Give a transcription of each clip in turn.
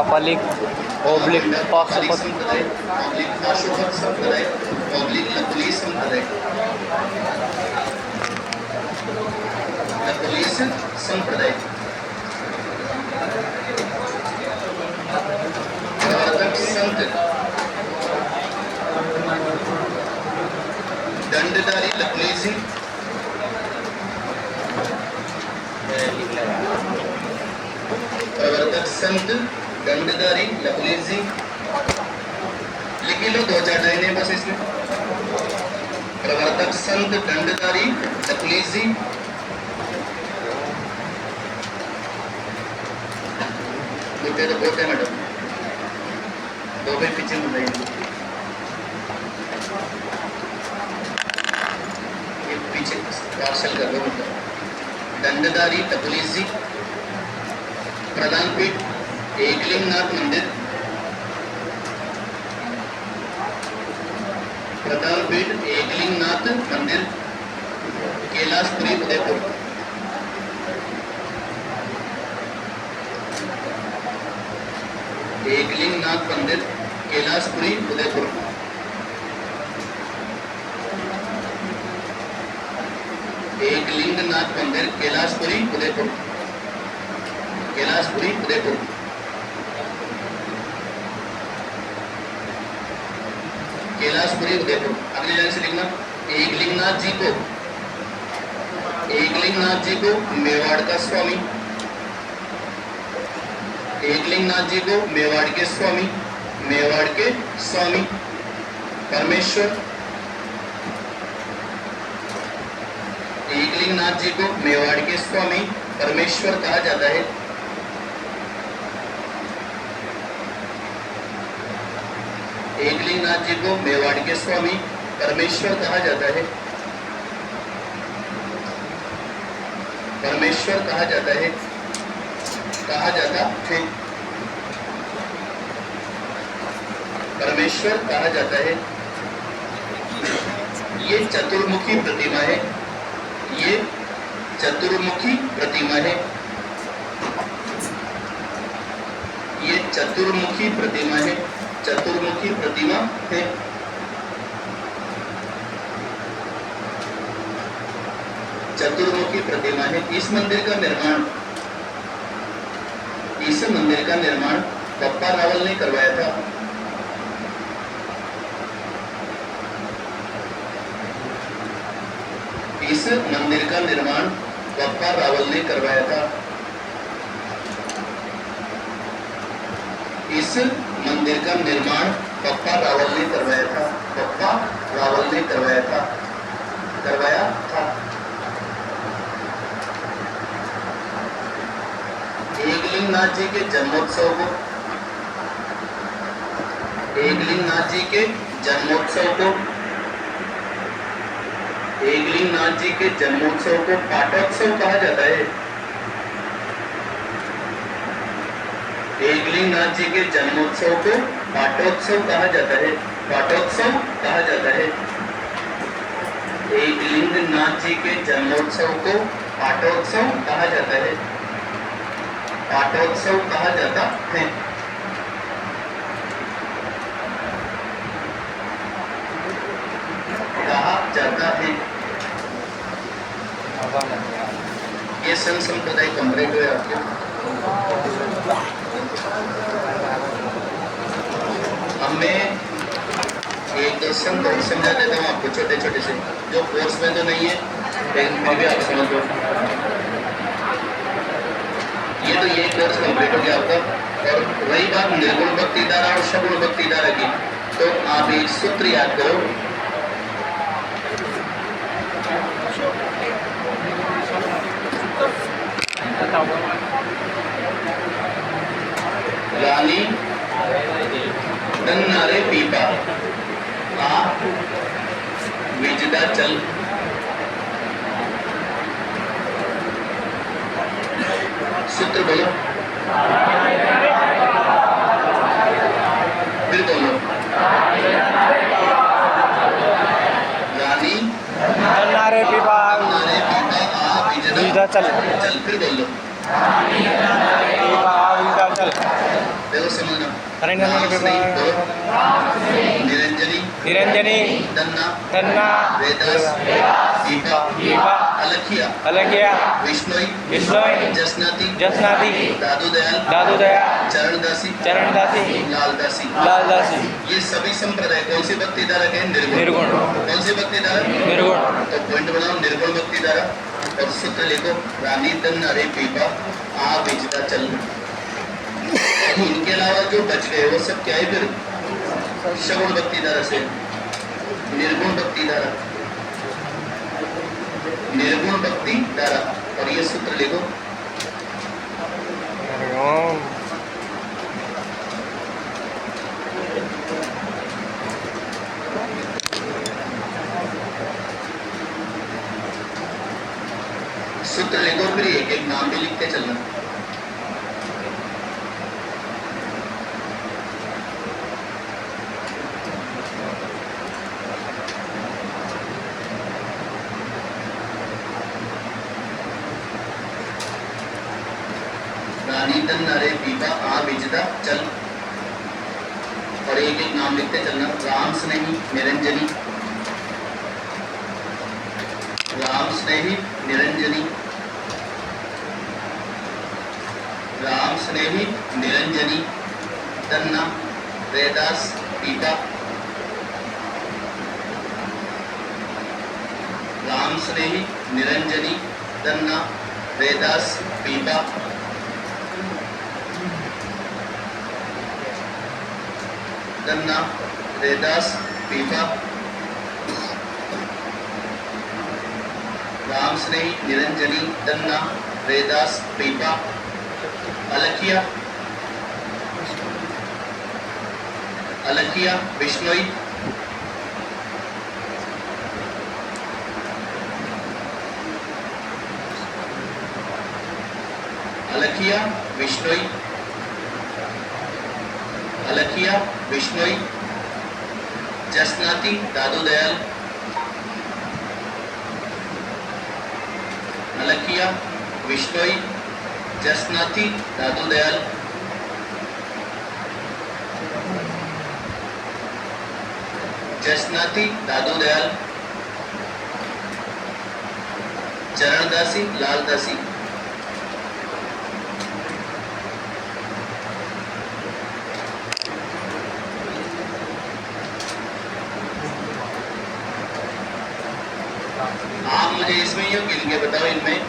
कापालिक oblique पार्श्वपद संप्रदाय नकुली संप्रदाय प्रवर्तक संत दंडधारी लकुली सिंह प्रवर्तक संत दंडधारी लकुली सिंह लिख लो 2-4 लाइनें बस इसमें। प्रवर्तक संत दंडधारी लकुली सिंह बोलते तो बोलते मैडम 2 भाई पीछे मुड़ ये पीछे पार्सल कर दो मतलब दंडधारी लकुली सिंह प्रधान पीठ एकलिंगनाथ मंदिर प्रधान पीठ एकलिंगनाथ मंदिर कैलाशपुरी उदयपुर एकलिंगनाथ मंदिर कैलाशपुरी उदयपुर एकलिंगनाथ मंदिर कैलाशपुरी उदयपुर कैलाशपुरी उदयपुर कैलाशपुरी उदयपुर। अगले लाइन से लिखना एकलिंगनाथ जी को मेवाड़ का स्वामी एकलिंगनाथ जी को मेवाड़ के स्वामी परमेश्वर एकलिंगनाथ जी को मेवाड़ के स्वामी परमेश्वर कहा जाता है। एकलिंगनाथ जी को मेवाड़ के स्वामी परमेश्वर कहा जाता है। परमेश्वर कहा जाता है परमेश्वर कहा जाता है। ये चतुर्मुखी प्रतिमा है। ये चतुर्मुखी प्रतिमा है। ये चतुर्मुखी प्रतिमा है। चतुर्मुखी प्रतिमा है। चतुर्मुखी प्रतिमा है। इस मंदिर का निर्माण पप्पा रावल ने करवाया था। इस मंदिर का निर्माण पप्पा रावल ने करवाया था। इस मंदिर का निर्माण पप्पा रावल ने करवाया था। पप्पा रावल ने करवाया था। एकलिंगनाथ जी के जन्मोत्सव को एकलिंगनाथ जी के जन्मोत्सव को पाटोत्सव कहा जाता है। एकलिंगनाथ जी के जन्मोत्सव को पाटोत्सव कहा जाता है। एकलिंगनाथ जी के जन्मोत्सव को पाटोत्सव कहा जाता है। पाटोत्सव कहा जाता है। ये संप्रदाय कंप्लीट हुए आपके। अब मैं एक दर्शन समझा देता हूँ आपको छोटे छोटे से, जो कोर्स में तो नहीं है लेकिन फिर भी आप समझ लो। ये कोर्स कंप्लीट हो गया आपका। और वही बात निर्गुण भक्ति धारा और सगुण भक्ति धारा की, तो आप एक सूत्र याद करो। रानी तन्नारे पीपा आ विजदा चल। सूत्र बोलो, फिर बोलो। रानी तन्नारे पीपा आ विजदा चल। फिर बोलो। देखो समझना। निरंजनी निरंजनी निरंजनी दन्ना तन्ना वेदास दीपा दीपा अलखिया अलगिया विष्णुई विष्णुई जसनाती जसनाती दादू दयाल चरणदासी चरणदासी लालदासी लालदासी। ये सभी संप्रदाय कौन सी भक्ति धारक है? निर्गुण। कौन सी भक्ति धारक? निर्गुण। तो पॉइंट बनाओ निर्गुण भक्ति धारक और सूत्र लिखो रानी दन अरे पीपा आ बिजता चल। इनके अलावा जो बच गए वो सब क्या है फिर? सगुण भक्ति धारा से निर्गुण भक्ति धारा, निर्गुण भक्ति धारा। और ये सूत्र लिखो सूत्र लिखो फिर एक एक नाम भी लिखते चलना। रानी तन अरे पीपा आ बिजदा चल और एक एक नाम लिखते चलना। राम स्नेही निरंजनी, राम स्नेही निरंजनी, राम स्नेही निरंजनी तन्ना वेदास पीपा, राम स्नेही निरंजनी तन्ना वेदास पीपा, तन्ना वेदास पीपा, राम स्नेही निरंजनी तन्ना वेदास पीपा अलखिया, अलखिया विष्णुई, अलखिया विष्णुई, अलखिया विष्णुई जसनाती दादू दयाल, अलखिया विष्णुई जसनाती दादू दयाल, जसनाती दादू दयाल चरणदासी लालदासी, आप मुझे इसमें यूँ गिन के बताओ इनमें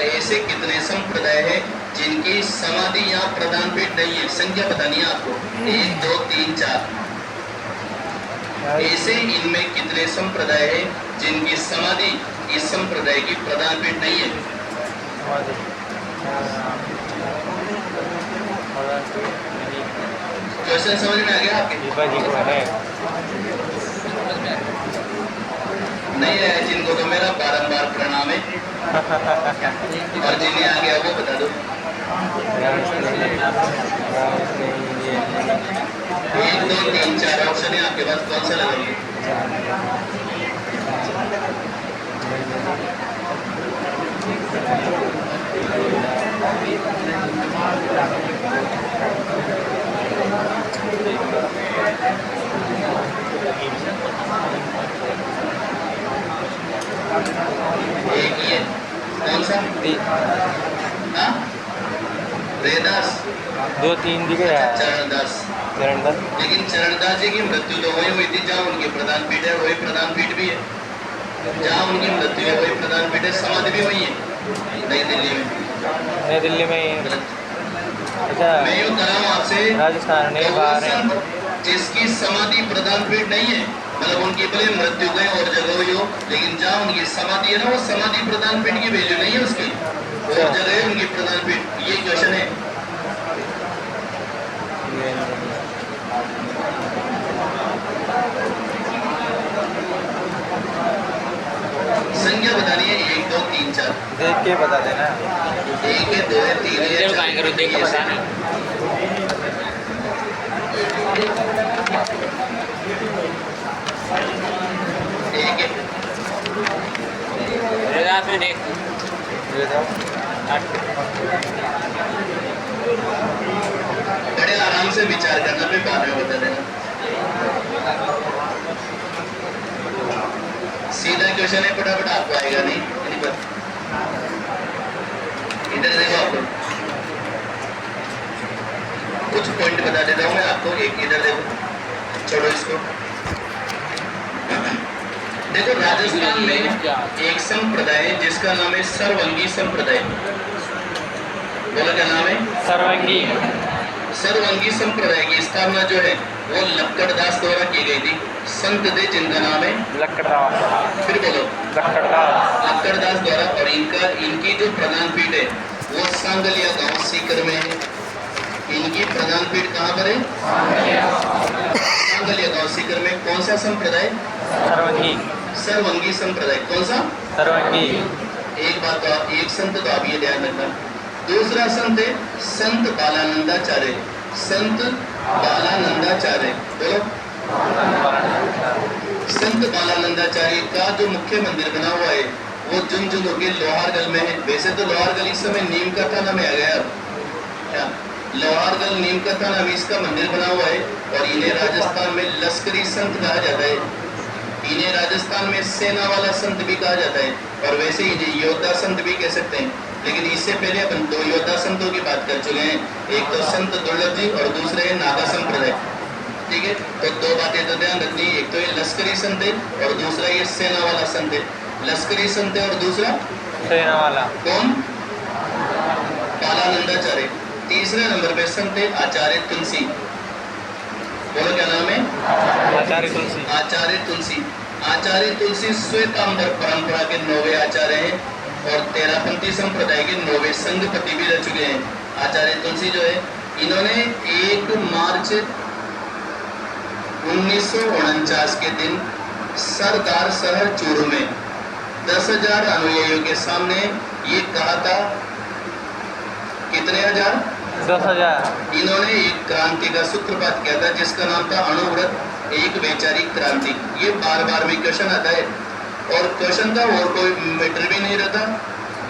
ऐसे कितने संप्रदाय है जिनकी समाधि या प्रदान पीठ नहीं है? संख्या बतानी है आपको, 1 2 3 4। ऐसे इनमें कितने संप्रदाय है जिनकी समाधि इस संप्रदाय की प्रदान पीठ नहीं है? क्वेश्चन समझ में आ गया आपके? नहीं है जिनको तो मेरा बारंबार प्रणाम है और जिन्हें आ गया वो बता दो। 1 2 3 4 ऑप्शन है आपके पास, कौन सा लगाइए? एक ही है, कौन सा? हाँ वेदास 2 3 दिखे यार। चरणदास, चरणदास लेकिन चरणदास जी की मृत्यु तो वही हुई थी जहाँ उनकी प्रधान पीठ है, वही प्रधान पीठ भी है। जहाँ उनकी मृत्यु है वही प्रधान पीठ है, समाधि भी वही है नई दिल्ली में। नई दिल्ली में अच्छा मैं यूँ कर रहा हूँ आपसे, राजस्थान नहीं बाहर है। जिसकी समाधि प्रधान पीठ नहीं है, मतलब उनकी भले मृत्यु गए और जगह हुई हो, लेकिन जहाँ उनकी समाधि है ना वो समाधि प्रधान पीठ की वैल्यू नहीं है उसकी, और जगह है उनकी प्रधान पीठ। ये क्वेश्चन है। संख्या बतानी है 1 2 3 4 देख के बता देना। 1 है 2 है 3 है 4 करो देख के बताना। एक है देख बड़े आराम से विचार करना, मैं बाद में बता देना। सीधा क्वेश्चन है, फटाफट आपको आएगा नहीं पर इधर देखो, आपको कुछ पॉइंट बता देता हूँ मैं आपको। एक इधर देखो, छोड़ो इसको। देखो, राजस्थान में एक संप्रदाय है जिसका नाम है सर्वंगी संप्रदाय। बोलो क्या नाम है? सर्वंगी। सर्वंगी संप्रदाय की स्थापना जो है वो लक्कड़दास द्वारा की गई थी। संत थे जिनका नाम है लक्कड़दास। फिर बोलो लक्कड़दास। लक्कड़दास द्वारा। और इनकी जो प्रधान पीठ है वो सांगलिया गांव सीकर में है। इनकी प्रधान पीठ कहाँ पर है? सांगलिया गांव सीकर में। कौन सा संप्रदाय? सर्वंगी। सर्वंगी संप्रदाय। कौन सा? सर्वंगी। एक बात तो एक संत तो आप ये ध्यान रखना। दूसरा संत है संत बालानंदाचार्य। संत बालानंदाचार्य, बोलो। संत बालानंदाचार्य का जो मुख्य मंदिर बना हुआ है वो झुंझुनू के लोहारगल में है। वैसे तो लोहारगल इस समय नीम का थाना में आ गया। क्या लोहारगल नीम का थाना में इसका मंदिर बना हुआ है। और इन्हें राजस्थान में लश्करी संत कहा जाता है। इन्हें राजस्थान में सेना वाला संत भी कहा जाता है। और वैसे इन्हें योद्धा संत भी कह सकते हैं। लेकिन इससे पहले अपन दो योद्धा संतों की बात कर चुके हैं। एक तो संत दुर्लभ जी और दूसरे है नागा संप्रदाय। ठीक है, तो दो बातें तो ध्यान रखनी। एक तो ये लश्करी संत है और दूसरा ये सेना वाला संत है। लश्करी संत है और दूसरा सेना वाला। कौन? बालानंदाचार्य। तीसरे नंबर पे संत है आचार्य तुलसी। बोलो क्या नाम है? आचार्य तुलसी। आचार्य तुलसी। आचार्य तुलसी श्वेतांबर परंपरा के 9वें आचार्य हैं और तेरापंथी संप्रदाय के 9वें संघपति भी रह चुके हैं। आचार्य तुलसी जो है, इन्होंने 1 मार्च 1949 के दिन सरदार शहर चूरू में 10,000 अनुयायियों के सामने ये कहा था। कितने हजार? 10,000। इन्होंने एक क्रांति का सूत्रपात किया था जिसका नाम था अणुव्रत एक वैचारिक क्रांति। ये बार बार में क्वेश्चन आता है और क्वेश्चन का और कोई मैटर भी नहीं रहता।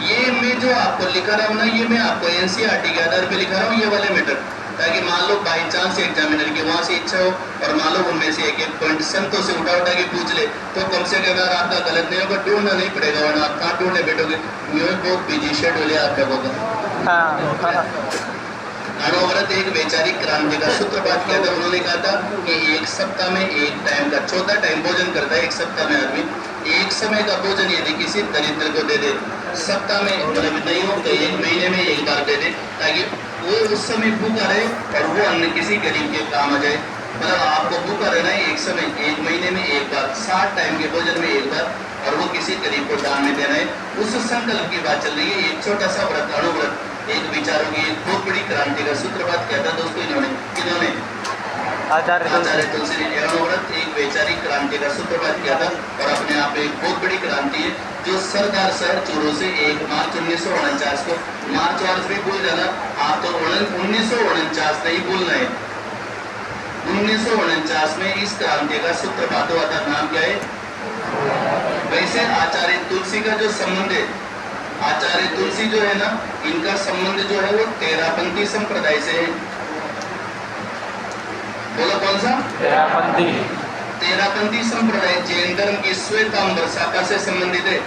ये मैं जो आपको लिखा रहा हूँ ना, ये मैं आपको एनसीईआरटी के आधार पे लिखा रहा हूँ, ये वाले मैटर, ताकि मान लो बाई चांस एग्जामिनर की वहां से इच्छा हो और मान लो उनमें से एक पॉइंट संतों से उठा के पूछ ले तो कम से कम अगर आपका गलत नहीं होगा ढूंढना नहीं पड़ेगा, वरना आप कहाँ ढूंढने बैठोगे। बहुत बिजी शेड्यूल है आपका होगा। अणुव्रत एक वैचारिक क्रांति का सूत्रपात किया था। उन्होंने कहा था कि एक सप्ताह में एक टाइम का 14 टाइम भोजन करता है एक सप्ताह में आदमी। एक समय का भोजन यदि किसी दरिद्र को दे दे, सप्ताह में मतलब नहीं हो तो 1 महीने में एक बार दे दे, ताकि वो उस समय भूखा रहे और वो अन्य किसी गरीब के काम आ जाए। मतलब आपको भूखा रहना है एक समय, 1 महीने में एक बार, 60 टाइम के भोजन में एक बार, और वो किसी गरीब को दान में देना है। उस संकल्प की बात चल रही है। एक छोटा सा व्रत, अणुव्रत, एक विचारों की एक बहुत बड़ी क्रांति का सूत्रपात किया था दोस्तों इन्होंने आचार्य तुलसी ने। अणुव्रत एक वैचारिक क्रांति का सूत्रपात किया था और अपने आप में एक बहुत बड़ी क्रांति है जो सरदार शहर चूरू से 1 मार्च 1949 को, मार्च वार्च भी भूल जाना आप, तो 1949 नहीं भूलना है। 1949 में इस क्रांति का सूत्रपात हुआ था। नाम क्या है? वैसे आचार्य तुलसी का जो संबंध है, आचार्य तुलसी जो है ना, इनका संबंध जो है वो तेरापंथी संप्रदाय से है। बोलो कौन सा? तेरापंथी। तेरापंथी संप्रदाय जैन धर्म की श्वेतांबर शाखा से संबंधित है।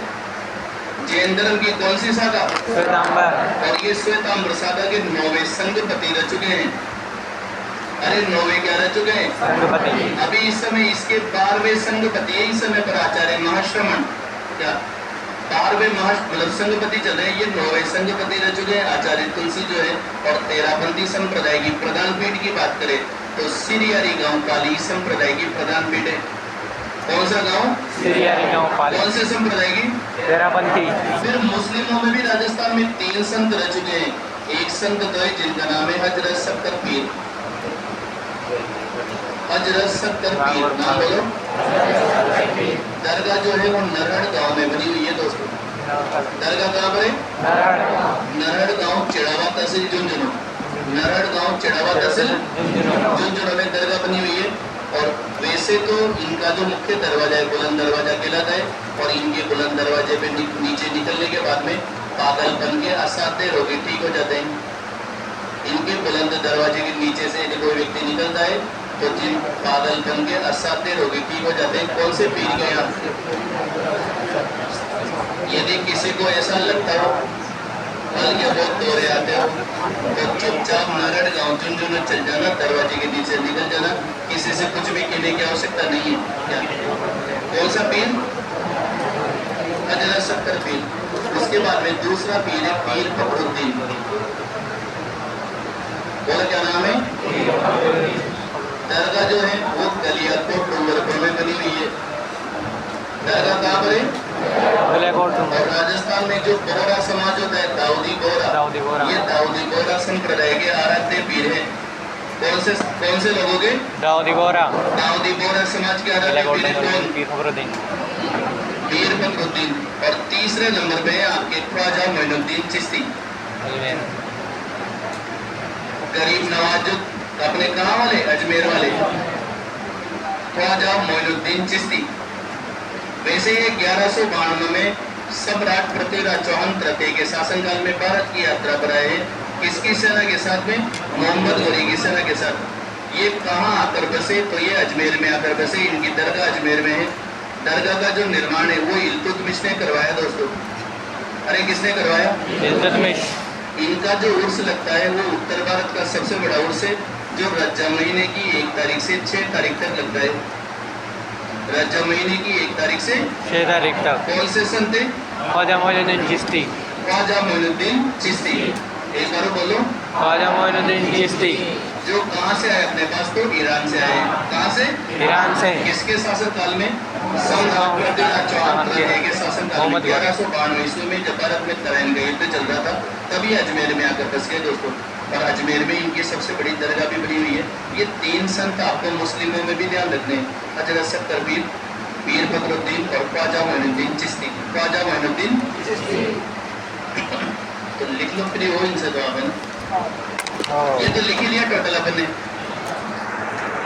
जैन धर्म की कौन सी शाखा? श्वेतांबर। और ये श्वेतांबर शाखा के 9वें संघपति रह चुके हैं। अरे 9वें क्या रह चुके हैं? संघपति। अभी इस समय इसके 12वें संघपति है इस समय पर आचार्य महाश्रमण। क्या 12वें मतलब संघपति चल रहे हैं, ये 9वें संघपति रह चुके हैं आचार्य तुलसी जो है। और तेरापंथी संप्रदाय की प्रधान पीठ की बात करें तो सिरियारी गांव पाली संप्रदाय की प्रधान पीठ है। कौन सा गांव? सिरियारी गांव पाली। कौन से संप्रदाय की? तेरापंथी। फिर मुस्लिमों में भी राजस्थान में 3 संत रह चुके हैं। एक संत तो है जिनका नाम है हजरत सत्तर पीर। हजरत सत्तर पीर, नाम बोलो। दरगाह जो है वो नरहड़ गांव में बनी हुई है दोस्तों। दरगाह कहाँ पर है? नरहड़ गांव, चिड़ावा तहसील, झुंझुनू। नरहड़ गांव, चिड़ावा तहसील, झुंझुनू में दरगाह बनी हुई है। और वैसे तो इनका जो मुख्य दरवाजा है बुलंद दरवाजा कहलाता है। और इनके बुलंद दरवाजे पे नीचे निकलने के बाद में पागलपन के असाध्य रोगी ठीक हो जाते हैं। इनके बुलंद दरवाजे के नीचे से यदि कोई व्यक्ति निकलता है तो जिन पागलपन के असाध्य रोगी ठीक हो जाते हैं। कौन से पीर के यहाँ? यदि किसी को ऐसा लगता हो कल के बहुत दौरे आते हो तो चुपचाप नारायण गांव झुंझुनू चल जाना, दरवाजे के नीचे निकल जाना, किसी से कुछ भी कहने की आवश्यकता नहीं है। क्या कौन सा पीर? अजरा सत्तर पीर। उसके बाद में दूसरा पीर है पीर फखरुद्दीन। बोला क्या नाम है? दरगाह जो है वो गलियाकोट डूंगरपुर में बनी हुई है। दरगाह कहाँ पर है? और राजस्थान में जो बोहरा समाज होता है दाऊदी बोहरा, ये दाऊदी बोहरा संप्रदाय के आराध्य पीर है। कौन से लोगों के? दाऊदी बोहरा समाज के आराध्य पीर है कौन? पीर फखरुद्दीन। और तीसरे नंबर पे है आपके ख्वाजा मोइनुद्दीन चिश्ती। गरीब नवाज जो अपने कहाँ वाले? अजमेर वाले ख्वाजा मोइनुद्दीन चिश्ती। वैसे ये 1192 में सम्राट पृथ्वीराज चौहान तृतीय के शासनकाल में भारत की यात्रा पर आए हैं। किसकी सेना के साथ में? मोहम्मद घोरी की सेना के साथ। ये कहाँ आकर बसे? तो ये अजमेर में आकर बसे। इनकी दरगाह अजमेर में है। दरगाह का जो निर्माण है वो इल्तुतमिश ने करवाया दोस्तों। अरे किसने करवाया? इल्तुतमिश। इनका जो उर्स लगता है वो उत्तर भारत का सबसे बड़ा उर्स है, जो रज्जाब महीने की 1 तारीख से 6 तारीख तक लगता है। रज्जाब महीने की 1 तारीख से 6 तारीख तक। कौन से संत है? ख्वाजा मोइनुद्दीन चिश्ती। ख्वाजा मोइनुद्दीन चिश्ती। एक बार बोलो, ख्वाजा मोइनुद्दीन चिश्ती। जो कहाँ से आए अपने पास? तो ईरान से आए। कहाँ से? ईरान से। किसके शासनकाल में? सम्राट पृथ्वीराज चौहान तृतीय के शासनकाल में 1192 ईस्वी में जब भारत में तराइन का युद्ध चल रहा था तभी अजमेर में आकर बस गए दोस्तों। और अजमेर में इनकी सबसे बड़ी दरगाह भी बनी हुई है। ये 3 संत आपको मुस्लिमों में भी ध्यान रखने हैं, हजरत सत्तर पीर, पीर फखरुद्दीन और ख्वाजा मोइनुद्दीन चिश्ती। ख्वाजा मोइनुद्दीन चिश्ती तो लिख लो, फ्री हो इनसे तो अपन। ये तो लिख ही लिया टोटल अपन ने।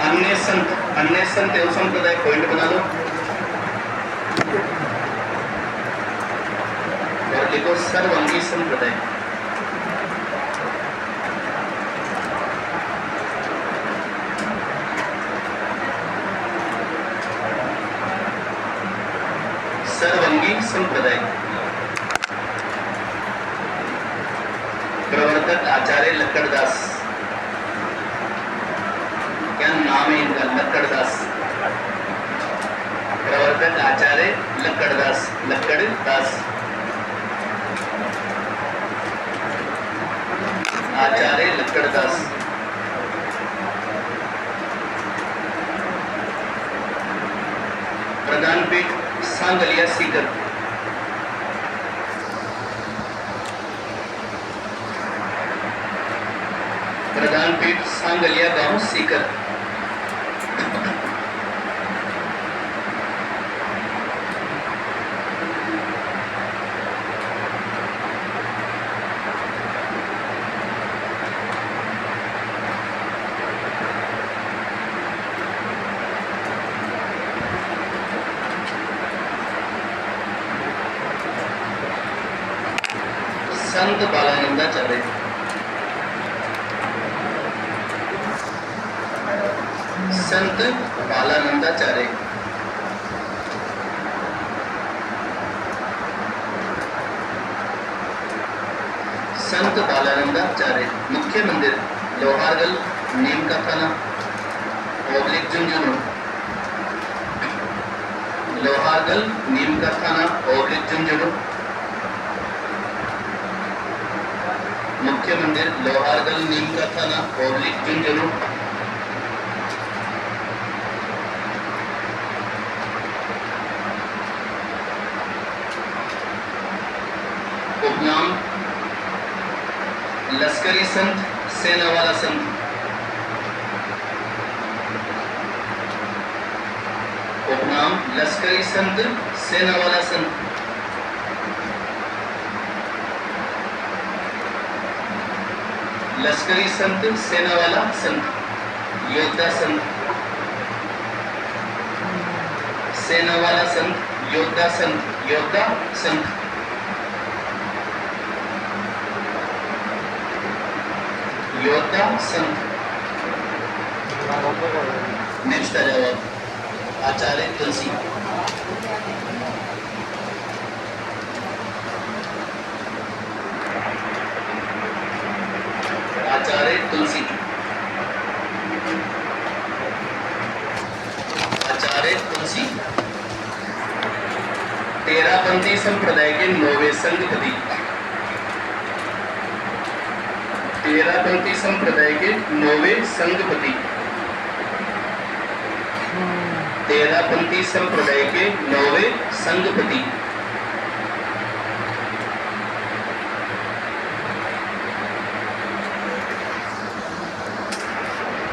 अन्य संत एवं संप्रदाय पॉइंट बना लो और लिखो सर्वंगी संप्रदाय। सर्वंगी संप्रदाय। प्रवर्तक आचार्य लक्कड़दास। क्या नाम है इनका? लक्कड़दास। प्रवर्तक आचार्य लक्कड़दास। आचार्य लक्कड़दास। प्रधान पीठ सांगलिया सीकर। प्रधान पीठ सांगलिया गांव सीकर। संत बालानंदाचार्य। संत बालानंदाचार्य। संत बालानंदाचार्य। मुख्य मंदिर लोहारगल, नीम का थाना, ओब्लिक झुंझुनू। लोहारगल, नीम का थाना, ओब्लिक झुंझुनू। मुख्य मंदिर लोहारगल, नीम का थाना, ओब्लिक झुंझुनू। उपनाम लश्करी संत, सेना वाला संत। उपनाम लश्करी संत, सेना वाला संत। लश्करी संत, सेना वाला संत, योद्धा संत। सेना वाला संत, योद्धा संत, योद्धा संत। योद्धा संत। नेक्स्ट आ जाओ आप, आचार्य तुलसी। आचार्य तुलसी, आचार्य तुलसी। तेरापंथी संप्रदाय के 9वें संघपति, तेरापंथी संप्रदाय के 9वें संघपति, तेरापंथी संप्रदाय के 9वें संघपति।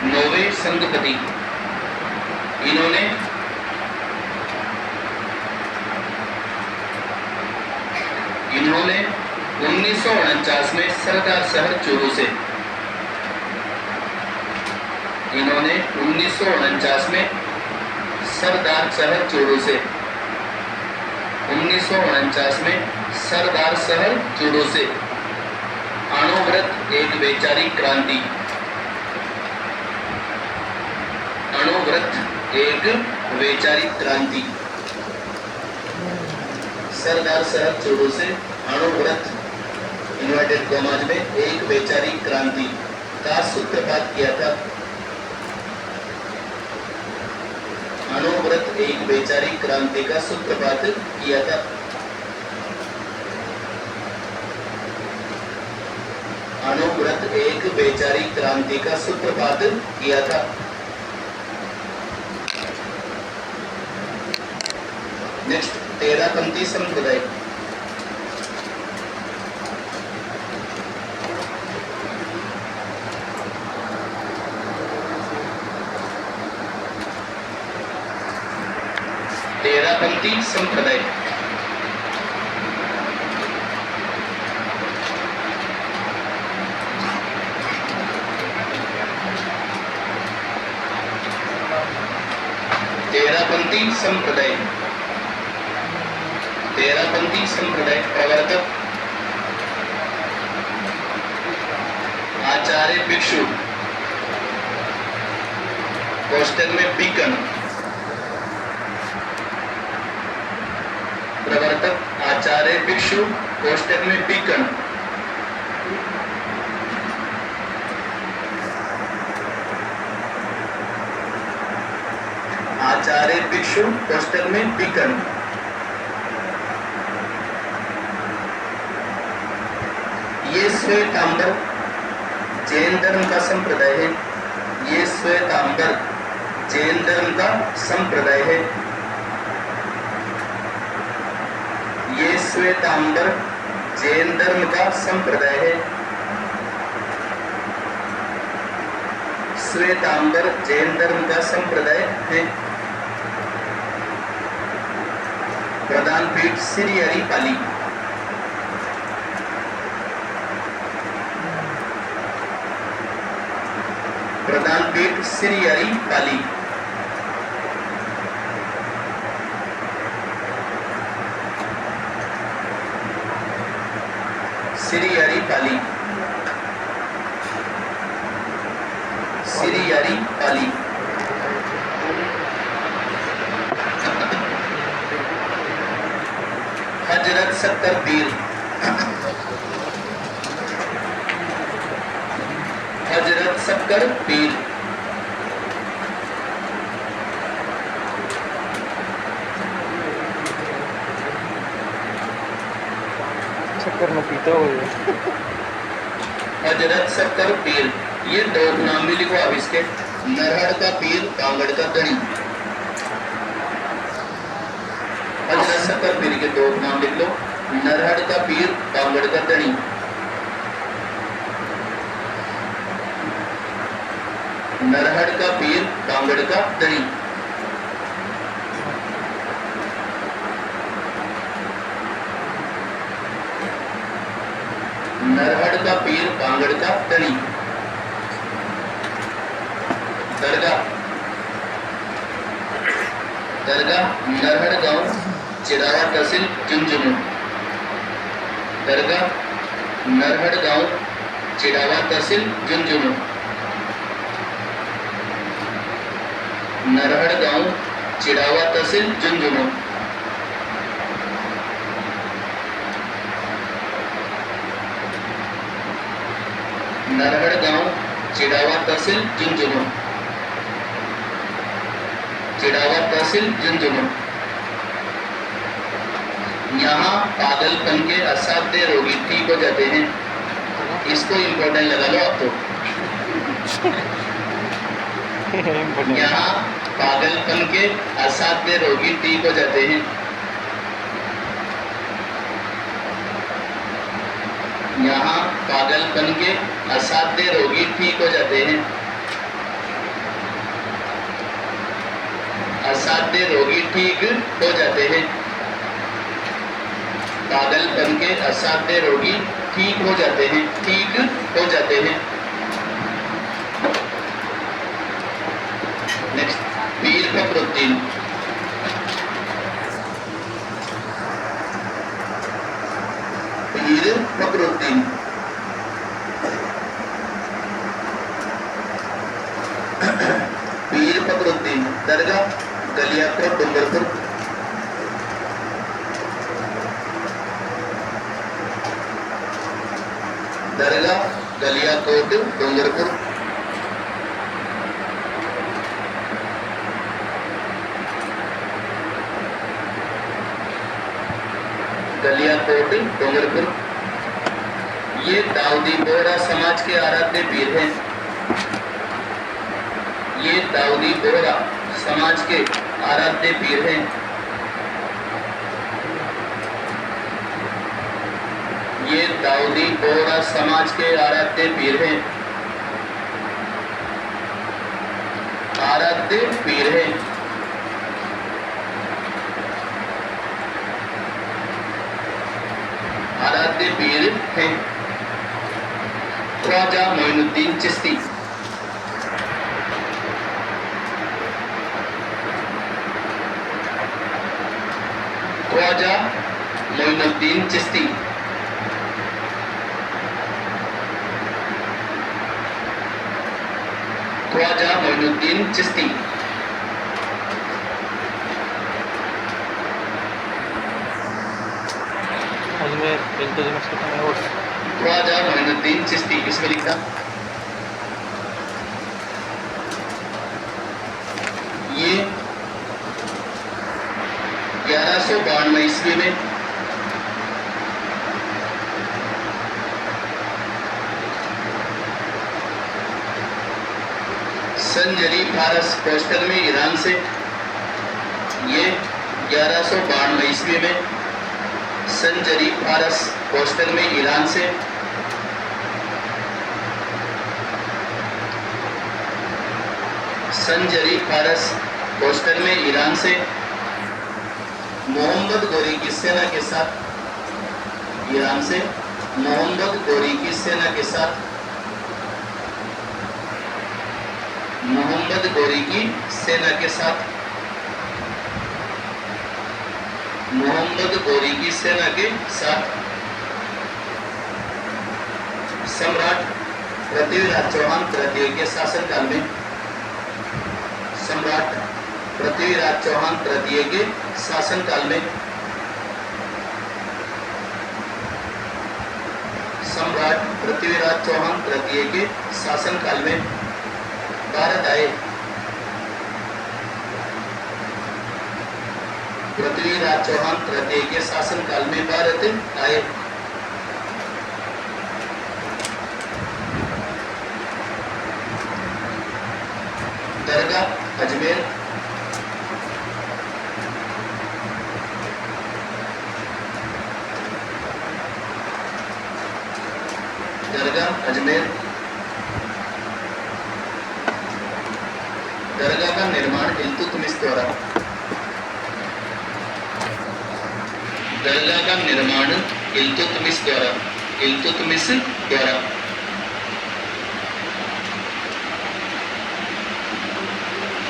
नौवे संघपति, इन्होंने इन्होंने 1949 में सरदार शहर चूरू से, इन्होंने 1949 में सरदार शहर चूरू से, 1949 में सरदार शहर चूरू से अणुव्रत एक वैचारिक क्रांति, अणुव्रत एक वैचारिक क्रांति, सरदार शहर चूरू से अणुव्रत इन्वर्टेड कॉमाज में एक वैचारिक क्रांति का सूत्रपात किया था। अणुव्रत एक वैचारिक क्रांति का सूत्रपात किया था। अणुव्रत एक वैचारिक क्रांति का सूत्रपात किया था। नेक्स्ट, तेरापंथी संप्रदाय। तेरापंथी संप्रदाय, तेरापंथी संप्रदाय, तेरापंथी संप्रदाय प्रवर्तक आचार्य भिक्षु, कोष्टक में बीकन, प्रवर्तक आचार्य भिक्षु, कोष्टक में बीकन। आचार्य भिक्षु, कोष्टक में बीकन। ये श्वेतांबर जैन धर्म का संप्रदाय है। ये श्वेतांबर जैन धर्म का संप्रदाय है। ये श्वेतांबर जैन धर्म का संप्रदाय है। श्वेतांबर जैन धर्म का संप्रदाय है। प्रधान पीठ श्री हरिपाली। प्रधान पीठ श्री हरिपाली। श्री हरिपाली, श्री हरिपाली। हजरत सक्कर पीर, हजरत सक्कर पीर। शक्कर में पीता हो हजरत सक्कर पीर। ये दो नाम भी लिखो आप इसके, नरहड़ का पीर, कांगड़ का धनी। हजरत सक्कर पीर के दो नाम लिख लो, नरहड़ का पीर, कांगड़ का धनी। नरहड़ का पीर, कांगड़ का धनी। नरहड़ का पीर, कांगड़ का धनी। दरगाह, दरगाह नरहड़ गांव, चिरावा तहसील, झुंझुनू। दरगाह नरहड़ गांव, चिड़ावा तहसील झुंझुनू। नरहड़ गांव चिड़ावा तहसील झुंझुनू। नरहड़ गांव चिड़ावा तहसील झुंझुनू। चिड़ावा तहसील झुंझुनू। यहाँ पागलपन के असाध्य रोगी ठीक हो जाते हैं। इसको इम्पोर्टेंट लगा लो आप तो। यहाँ पागलपन के असाध्य रोगी ठीक हो जाते हैं। यहाँ पागलपन के असाध्य रोगी ठीक हो जाते हैं। असाध्य रोगी ठीक हो जाते हैं। पागलपन के असाध्य रोगी ठीक हो जाते हैं। ठीक हो जाते हैं। नेक्स्ट, पीर फखरुद्दीन। पीर फखरुद्दीन। पीर फखरुद्दीन दरगाह गलियाकोट डूंगरपुर। दरगाह गलियाकोट डूंगरपुर। गलियाकोट डूंगरपुर। ये दाऊदी बोहरा समाज के आराध्य पीर हैं। ये दाऊदी बोहरा समाज के आराध्य पीर हैं। ये दाऊदी बोहरा समाज के आराध्य पीर हैं। आराध्य पीर हैं। आराध्य पीर हैं। ख्वाजा मोइनुद्दीन चिश्ती। ख्वाजा मोइनुद्दीन चिश्ती। ख्वाजा मोइनुद्दीन चिश्ती। अजमेर इल्तुतमिश के तमें ख्वाजा मोइनुद्दीन चिश्ती इसमें लिखा। ये 1192 ईस्वी में संजरी फारस कोस्टल में ईरान से। ये 1192 ईस्वी में संजरी फारस कोस्टल में ईरान से संजरी फारस कोस्टल में ईरान से मोहम्मद गोरी की सेना के साथ ईरान से मोहम्मद गोरी की सेना के साथ मोहम्मद गोरी की सेना के साथ मोहम्मद गोरी की सेना के साथ सम्राट पृथ्वीराज चौहान तृतीय के शासनकाल में सम्राट पृथ्वीराज चौहान तृतीय के शासनकाल में सम्राट पृथ्वीराज चौहान तृतीय के शासनकाल में भारत आए। पृथ्वीराज चौहान तृतीय के शासनकाल में भारत आए। दरगाह अजमेर। दरगाह अजमेर। दरगाह का निर्माण इल्तुतमिश द्वारा। दरगाह का निर्माण इल्तुतमिश द्वारा। इल्तुतमिश द्वारा।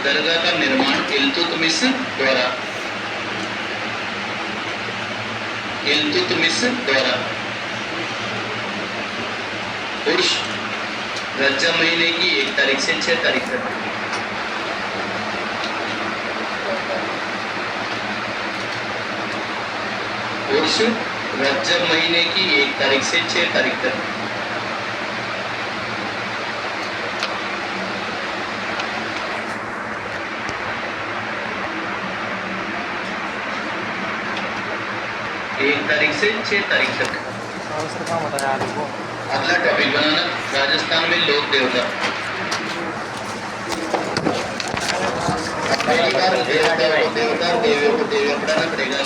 दरगाह का निर्माण इल्तुतमिश द्वारा। इल्तुतमिश द्वारा। उर्ष रज्जब महीने की 1 तारीख से 6 तारीख तक। उर्ष रज्जब महीने की 1 तारीख से 6 तारीख तक। एक तारीख से 6 तारीख तक। उसका काम होता है यार वो। अगला टॉपिक बनाना, राजस्थान में लोक देवता। पहली बार देवता देवियों को देवियां पढ़ाना पड़ेगा।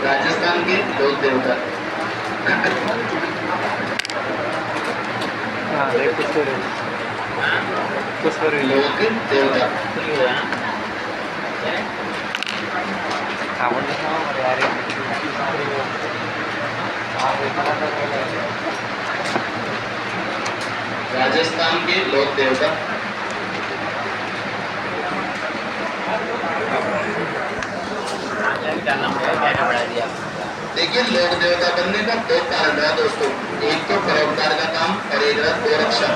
राजस्थान के लोक देवता। हाँ देख कुछ लोक देवता। राजस्थान के लोक देवता। देखिए लोक देवता बनने का 2 कारण रहा दोस्तों, एक तो परोपकार का काम और एक रहा गोरक्षा।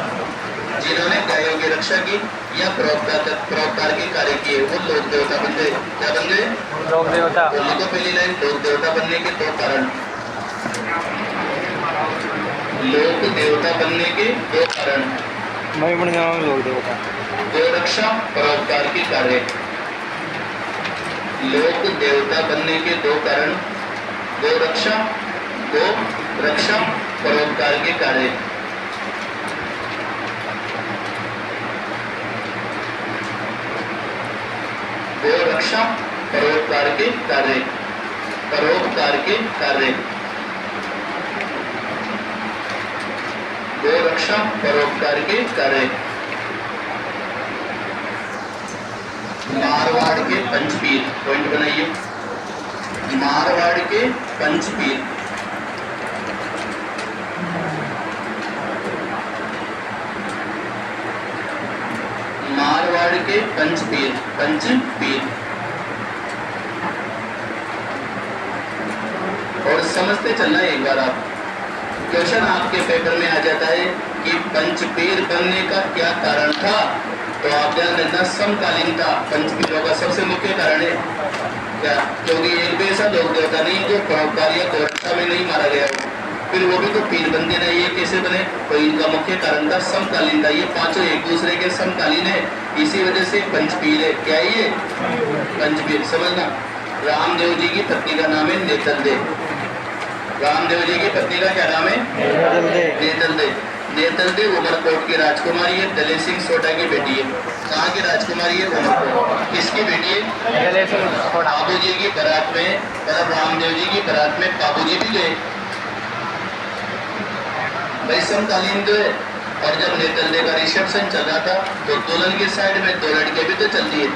जिन्होंने गायों की रक्षा की या परोपकार के कार्य किए वो लोक देवता बन गए। क्या बन गए? लोक देवता। बोलिए तो पहली लाइन, लोक देवता बनने के 2 कारण। लोक देवता बनने के 2 कारण। मैं बन जाऊंगा लोक देवता। गोरक्षा, परोपकार के कार्य। लोक देवता बनने के 2 कारण, गोरक्षा, गो रक्षा, परोपकार के कार्य। गोरक्षा, परोपकार के कार्य। परोपकार के कार्य। गोरक्षा, परोपकार के कार्य। मारवाड़ के पंचपीर, पॉइंट बनाइए। मारवाड़ के पंचपीर। मारवाड़ के पंचपीर, पंचपीर। और समझते चलना एक बार आप, क्वेश्चन आपके पेपर में आ जाता है कि पंचपीर बनने का क्या कारण था, तो आप ध्यान देना समकालीनता पंचपीरों का सबसे मुख्य कारण है। क्या? क्योंकि एक भी ऐसा लोक देवता नहीं जो परोपकार या गोरक्षा में नहीं मारा गया हो, फिर वो भी तो पीर बनते नहीं, ये कैसे बने? तो इनका मुख्य कारण था समकालीनता। ये पांचों एक दूसरे के समकालीन है, इसी वजह से पंचपीर है। क्या है ये? पंचपीर। समझना, रामदेव जी की पत्नी का नाम है नेतल देव। रामदेव जी की पत्नी का क्या नाम है? नेतल देव। नेतल देव उमरकोट की राजकुमारी है, दलेर सिंह सोढ़ा की बेटी है। कहाँ की राजकुमारी है? उमरकोट। किसकी बेटी है? दलेर सिंह सोढ़ा। बाबू जी की बारात में, मतलब रामदेव जी की बारात में बाबू जी भी गए। भाई समकालीन जो है। और जब नेतल देव का रिसेप्शन चल रहा था तो दुल्हन की साइड में 2 लड़के भी तो चल दिए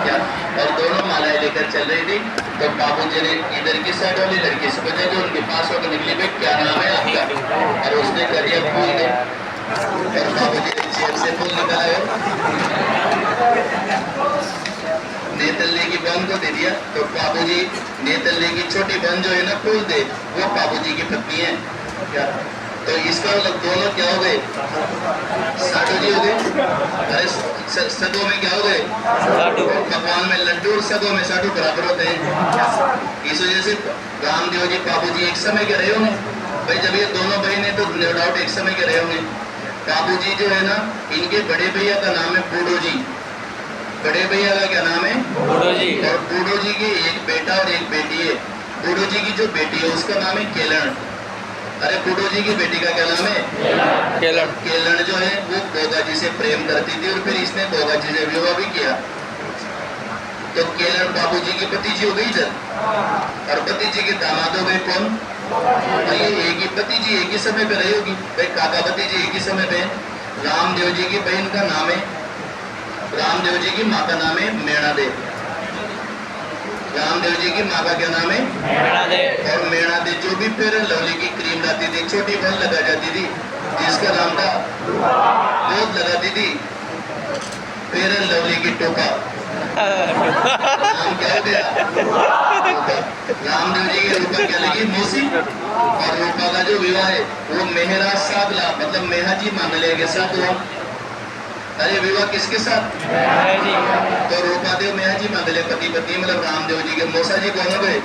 क्या, और दोनों मालाएं लेकर चल रही थी। तो बाबू जी ने इधर की साइड वाली लड़की से पूछा जो उनके पास होकर निकली, भाई क्या नाम है आपका? और उसने कर दिया फूल दे, और बाबू जी ने जेब से फूल निकाला, नेतल्ले की बहन को दे दिया। तो बाबू जी नेतल्ले की छोटी बहन जो है ना फूल दे, वो बाबू जी की पत्नी है क्या। तो इसका मतलब दोनों क्या हो गए? साधु जी हो गए। अरे सदों में क्या हो गए? भगवान में लड्डू और सदों में साधु बराबर होते हैं। इस वजह से रामदेव जी बाबू जी एक समय के रहे होंगे। भाई जब ये दोनों बहनें तो नो डाउट एक समय के रहे होंगे। बाबू जी जो है ना, इनके बड़े भैया का नाम है बूढ़ो जी। बड़े भैया का क्या नाम है? बूढ़ो जी। और बूढ़ो जी के एक बेटा और एक बेटी है। बूढ़ो जी की जो बेटी है उसका नाम है केलन। अरे बूढ़ो जी की बेटी का क्या नाम है? केलन। केलन जो है वो गोगा जी से प्रेम करती थी और फिर इसने गोगा जी से विवाह भी किया। तो केलन बाबू जी की पति जी हो गई इधर, और पति जी के दामाद हो गए कौन? ये एक ही पति जी एक ही समय पे रही होगी। भाई काका पति जी एक ही समय पे। रामदेव जी की बहन का नाम है, रामदेव जी की माँ का नाम है मेणा देव। रामदेव जी की माँ का क्या नाम है? मेणा देव। और मेणा देव जो भी फिर लवली की क्रीम लाती थी, छोटी बहन लगा जाती थी, जिसका नाम था बहुत लगाती थी फिर लवली की टोपा। नाम क्या हो गया? रामदेव जी की रूपा क्या लगी? मौसी। और रूपा का जो विवाह है वो मेहरा साधला मतलब मेहाजी मांगल्य के साथ हुआ। अरे विवाह किसके साथ? जी। तो रूपादेव मेहाजी मांगल्य पति पत्नी मतलब रामदेव जी के मौसा जी कौन हो गए?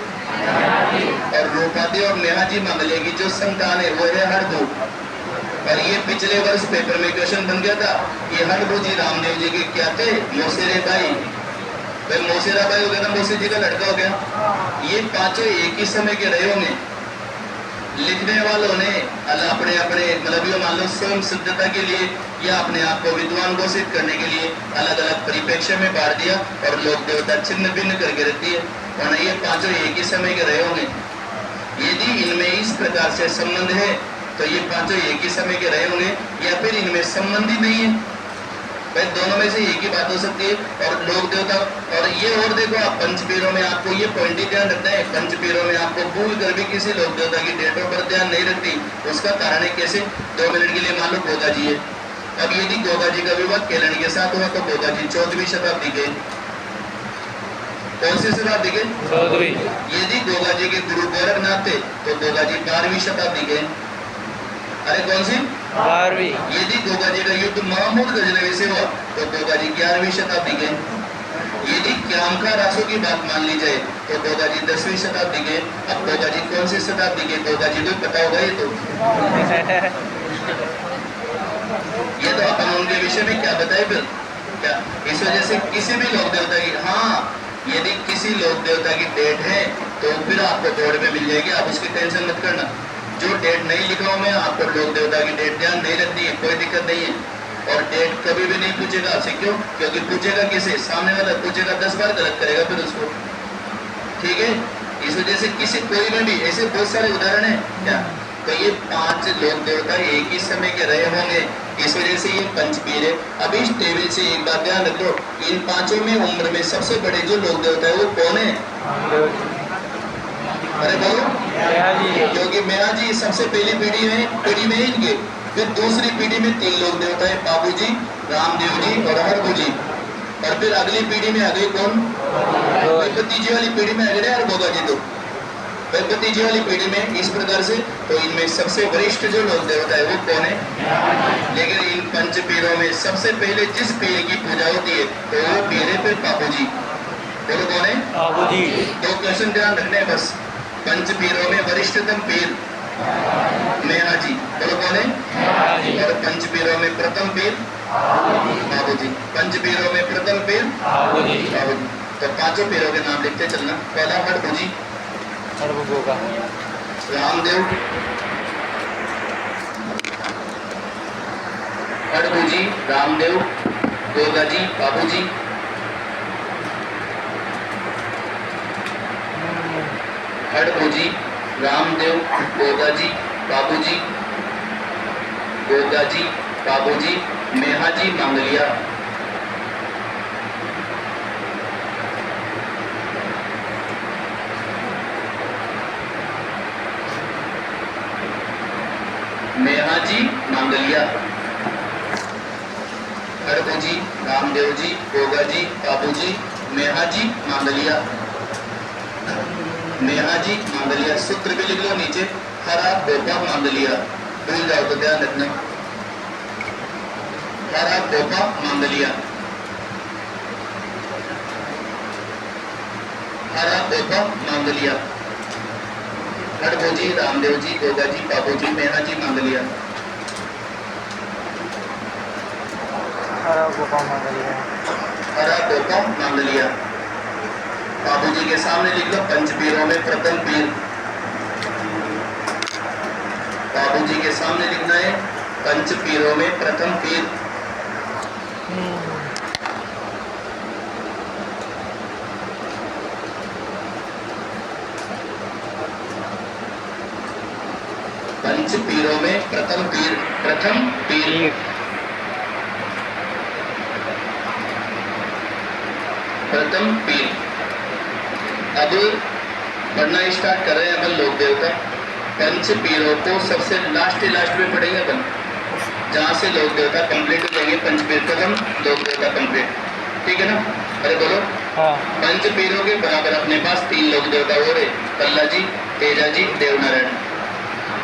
और रूपादेव और मेहाजी मांगल्य की जो संतान है वो है हरभू। और ये पिछले वर्ष पेपर में क्वेश्चन बन गया था कि हरभू जी रामदेव जी के क्या थे? मौसेरे भाई। भाई मौसेरा भाई हो गया ना, मौसे जी का लड़का हो गया। ये पांचों एक ही समय के रहे होंगे। लिखने वालों ने अपने अपने मतलब ये मान लो स्वयं सिद्धता के लिए या अपने आप को विद्वान घोषित करने के लिए अलग अलग परिप्रेक्ष्य में बांट दिया और लोक देवता छिन्न भिन्न करके रखती है। और ये पांचों एक ही समय के रहे होंगे। यदि इनमें इस प्रकार से संबंध है तो ये पांचों एक ही समय के रहे होंगे या फिर इनमें संबंध ही नहीं है। भाई दोनों में से एक ही बात हो सकती है। और लोक देवता और ये और देखो आप पंचपीरों में आपको ये पॉइंट ही ध्यान रखना है। पंचपीरों में आपको भूल कर भी किसी लोक देवता की डेट ऑफ बर्थ ध्यान नहीं रखती। उसका कारण है कैसे? 2 मिनट के लिए मान लो गोगा जी है। अब यदि गोगा जी का विवाह केलनी के साथ हुआ तो गोगा जी 14वीं शताब्दी के। कौन सी शताब्दी के? 14वीं। यदि गोगा जी के गुरु गोरखनाथ थे तो गोगा जी 12वीं शताब्दी के। अरे कौन सी? 12वीं। यदि गोगा जी का युद्ध महमूद गजनवी से हुआ तो गोगा जी 11वीं शताब्दी के। यदि क्यामका रासो की बात मान ली जाए तो गोगा जी 10वीं शताब्दी के। अब गोगा जी कौन सी शताब्दी के? गोगा जी को पता होगा ये तो। ये तो अपन उनके विषय में क्या बताए फिर क्या? इस वजह से किसी भी लोक देवता की, हाँ यदि किसी लोक देवता की डेट है तो फिर आपको बोर्ड में मिल जाएगी, आप उसकी टेंशन मत करना। जो डेट नहीं लिखा हूं मैं आपको लोक देवता की डेट ध्यान नहीं रखनी है, कोई दिक्कत नहीं है। और डेट कभी भी नहीं पूछेगा आपसे, क्यों? क्योंकि पूछेगा किसे? सामने वाला पूछेगा 10 बार गलत करेगा फिर उसको, ठीक है। इस वजह से किसी कोई में भी ऐसे बहुत सारे उदाहरण है क्या? तो ये 5 लोक देवता एक ही समय के रहे होंगे, इस वजह से ये पंचपीर है। अब इस टेबल से एक बात ध्यान रख लो, इन पांचों में उम्र में सबसे बड़े जो लोक देवता है वो कौन है? अरे बोलो। क्योंकि मेहाजी सबसे पहली पीढ़ी में इनके, फिर दूसरी पीढ़ी में 3 लोक देवता है, बाबू जी, रामदेव जी और हरभू जी। और फिर अगली पीढ़ी में आ गई कौन? भतीजी वाली पीढ़ी में आ गए यार गोगा जी। तो भतीजी वाली पीढ़ी में इस प्रकार से, तो इनमें सबसे वरिष्ठ जो लोक देवता है वो कौन है? लेकिन इन पंच पीरों में सबसे पहले जिस पीर की पूजा होती है तो वो पीर है फिर बाबू जी। बोलो कौन है? बाबू जी। 2 क्वेश्चन ध्यान रखने हैं बस। पंच पीरों में वरिष्ठतम पीर मेहाजी, बोलो कौन है? और पंच पीरों में प्रथम पीर बाबू जी। पंच पीरों में प्रथम पीर बाबू जी। तो पांचों पीरों के नाम लिखते चलना। पहला हरभू जी, रामदेव, हरभू जी, रामदेव, गोगा जी, बाबू जी। हरभू जी, रामदेव, गोगा जी, बाबू जी, गोगा जी, बाबू जी, मेहाजी मांगलिया। मेहाजी मांगलिया, हरभू जी, रामदेव जी, गोगा जी, बाबू जी, मेहाजी मांगलिया। मेहाजी मांगलिया सूत्र भी लिख लो नीचे, हरा गोपा मांगलिया, भूल जाओ तो ध्यान रखना। हरा गोपा मांगलिया, हरा गोपा मांगलिया। हरभू जी, रामदेव जी, गोगा जी, बाबू जी, मेहाजी मांगलिया। हरा गोपा मांगलिया, हरा गोपा मांगलिया। बाबू जी के सामने लिख लो पंचपीरों में प्रथम पीर। बाबू जी के सामने लिखना है पंचपीरों में प्रथम पीर। पंचपीरों में प्रथम पीर, प्रथम पीर, प्रथम पीर। अब पढ़ना स्टार्ट कर रहे हैं अपन लोक देवता। पंच पीरों को सबसे लास्ट में पढ़ेंगे अपन, जहां से लोक देवता कंप्लीट हो जाएंगे। पंच पीर प्रथम, लोक देवता कंप्लीट, ठीक है ना? अरे बोलो। हाँ। पंच पीरों के बराबर अपने पास 3 लोक देवता और है, कल्ला जी, तेजा जी, देवनारायण।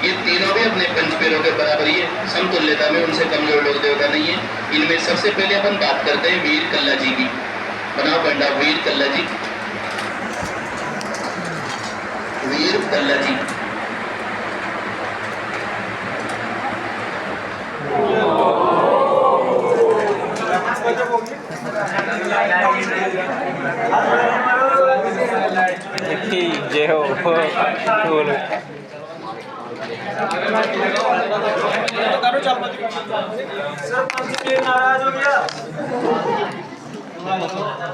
ये तीनों भी अपने पंच पैरों के बराबर ही है, समतुल्यता में उनसे कमजोर लोग देवता नहीं है। इनमें सबसे पहले अपन बात करते हैं वीर कल्ला जी की। बनाओ बंडा वीर कल्ला जी। वीर कल्ला जी जय हो बोलो। नाराज हो गया।